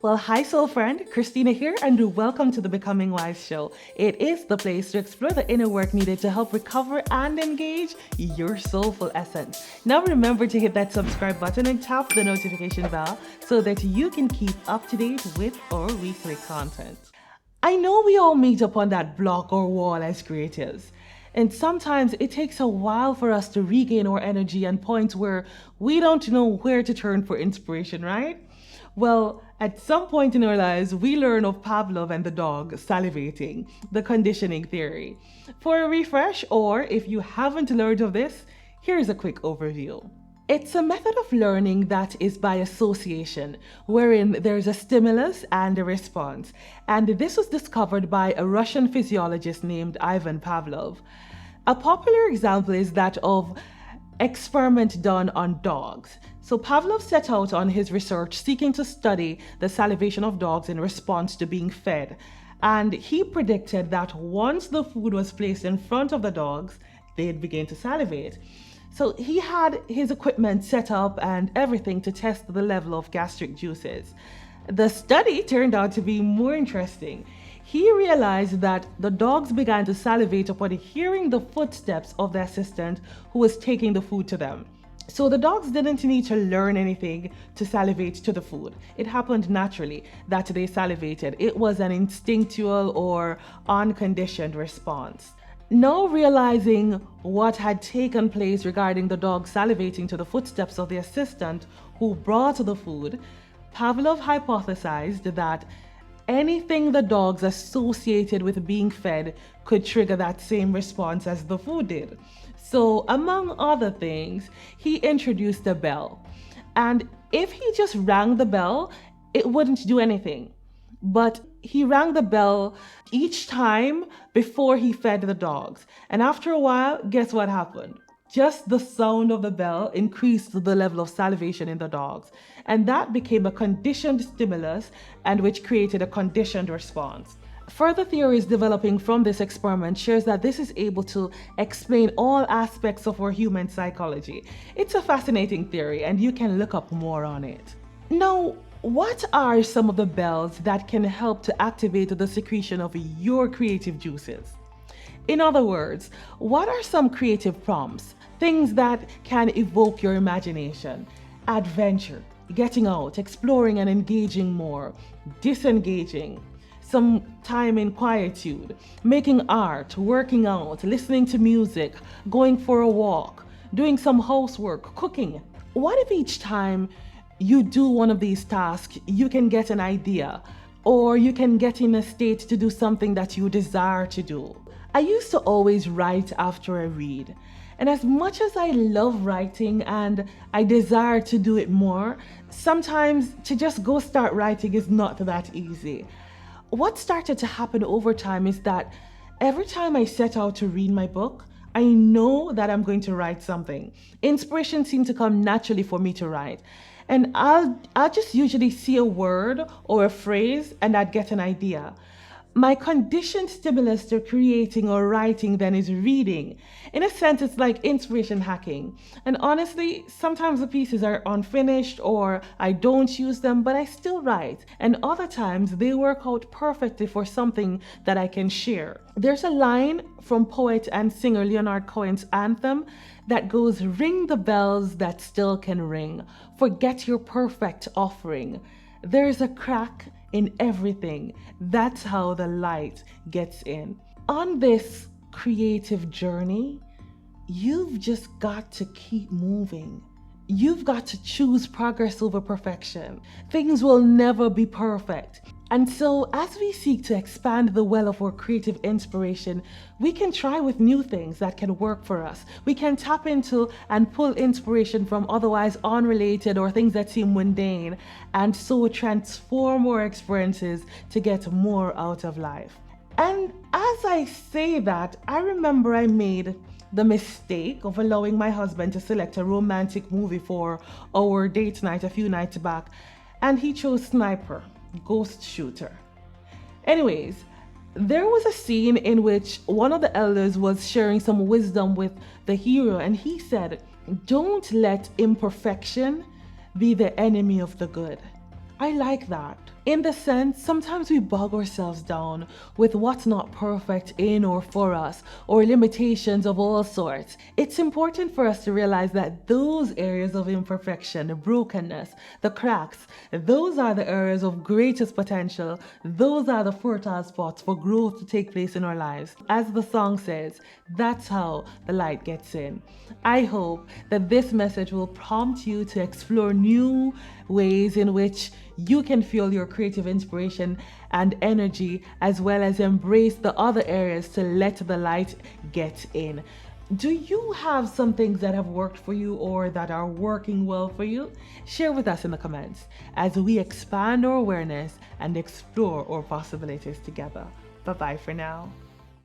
Well, hi, soul friend. Christina here, and welcome to the Becoming Wise Show. It is the place to explore the inner work needed to help recover and engage your soulful essence. Now, remember to hit that subscribe button and tap the notification bell so that you can keep up to date with our weekly content. I know we all meet upon that block or wall as creatives. And sometimes it takes a while for us to regain our energy and points where we don't know where to turn for inspiration, right? Well, at some point in our lives, we learn of Pavlov and the dog salivating, the conditioning theory. For a refresh, or if you haven't learned of this, here's a quick overview. It's a method of learning that is by association, wherein there's a stimulus and a response. And this was discovered by a Russian physiologist named Ivan Pavlov. A popular example is that of experiment done on dogs. So Pavlov set out on his research seeking to study the salivation of dogs in response to being fed. And he predicted that once the food was placed in front of the dogs, they'd begin to salivate. So he had his equipment set up and everything to test the level of gastric juices. The study turned out to be more interesting. He realized that the dogs began to salivate upon hearing the footsteps of the assistant who was taking the food to them. So the dogs didn't need to learn anything to salivate to the food. It happened naturally that they salivated. It was an instinctual or unconditioned response. Now realizing what had taken place regarding the dog salivating to the footsteps of the assistant who brought the food, Pavlov hypothesized that anything the dogs associated with being fed could trigger that same response as the food did. So, among other things, he introduced a bell. And if he just rang the bell, it wouldn't do anything. But he rang the bell each time before he fed the dogs. And after a while, guess what happened? Just the sound of the bell increased the level of salivation in the dogs. And that became a conditioned stimulus and which created a conditioned response. Further theories developing from this experiment shares that this is able to explain all aspects of our human psychology. It's a fascinating theory and you can look up more on it. Now, what are some of the bells that can help to activate the secretion of your creative juices? In other words, what are some creative prompts, things that can evoke your imagination? Adventure, getting out, exploring and engaging more, disengaging, some time in quietude, making art, working out, listening to music, going for a walk, doing some housework, cooking. What if each time you do one of these tasks, you can get an idea, or you can get in a state to do something that you desire to do? I used to always write after I read. And as much as I love writing and I desire to do it more, sometimes to just go start writing is not that easy. What started to happen over time is that every time I set out to read my book, I know that I'm going to write something. Inspiration seemed to come naturally for me to write. And I'll just usually see a word or a phrase and I'd get an idea. My conditioned stimulus to creating or writing then is reading. In a sense, it's like inspiration hacking. And honestly, sometimes the pieces are unfinished or I don't use them, but I still write. And other times they work out perfectly for something that I can share. There's a line from poet and singer Leonard Cohen's anthem that goes, "Ring the bells that still can ring. Forget your perfect offering. There's a crack in everything. That's how the light gets in." On this creative journey, you've just got to keep moving. You've got to choose progress over perfection. Things will never be perfect. And so as we seek to expand the well of our creative inspiration, we can try with new things that can work for us. We can tap into and pull inspiration from otherwise unrelated or things that seem mundane, and so transform our experiences to get more out of life. And as I say that, I remember I made the mistake of allowing my husband to select a romantic movie for our date night a few nights back, and he chose Sniper, Ghost Shooter. Anyways, there was a scene in which one of the elders was sharing some wisdom with the hero, and he said, "Don't let imperfection be the enemy of the good." I like that. In the sense, sometimes we bog ourselves down with what's not perfect in or for us, or limitations of all sorts. It's important for us to realize that those areas of imperfection, the brokenness, the cracks, those are the areas of greatest potential. Those are the fertile spots for growth to take place in our lives. As the song says, that's how the light gets in. I hope that this message will prompt you to explore new ways in which you can fuel your creative inspiration and energy, as well as embrace the other areas to let the light get in. Do you have some things that have worked for you or that are working well for you? Share with us in the comments as we expand our awareness and explore our possibilities together. Bye bye for now.